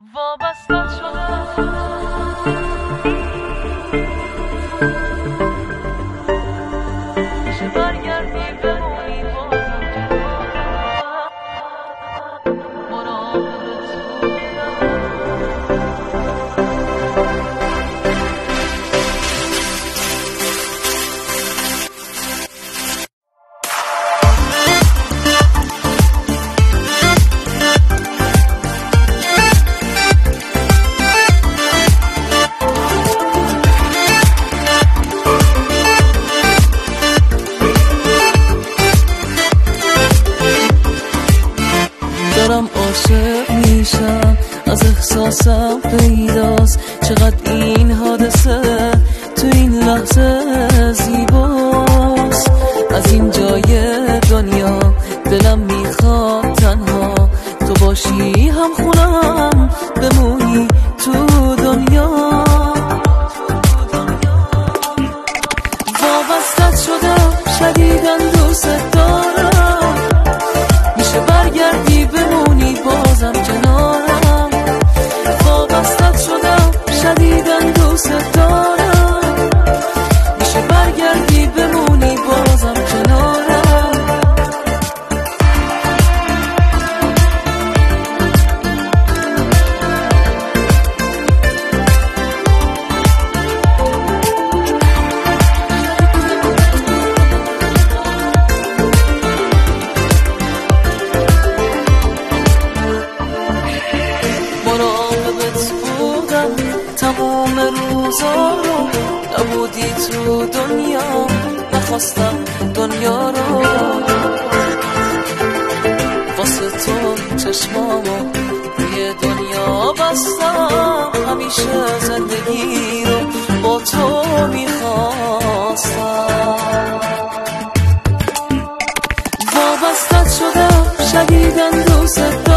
وابسته شدم میشه برگردی بمونی بازم مراقبت دارم عاشق میشم، از احساسم پیداست چقدر این حادثه تو این لحظه زیباست. از این جای دنیا دلم میخواد تنها تو باشی، هم خونم بمونی تو دنیا. وابستت شدم شدیداً دوست دارم، میشه برگردی بمونی بازم کنارم. وابستت شدم شدیداً دوست دارم، میشه برگردی بمونی بازم کنارم. مراقبت بودم تمام روزا رو، نبودی تو دنیا نخواستم دنیا رو. واسه تو چشمامو توی دنیا بستم، همیشه زندگی رو با تو میخواستم. وابستت شدم شدیداً دوست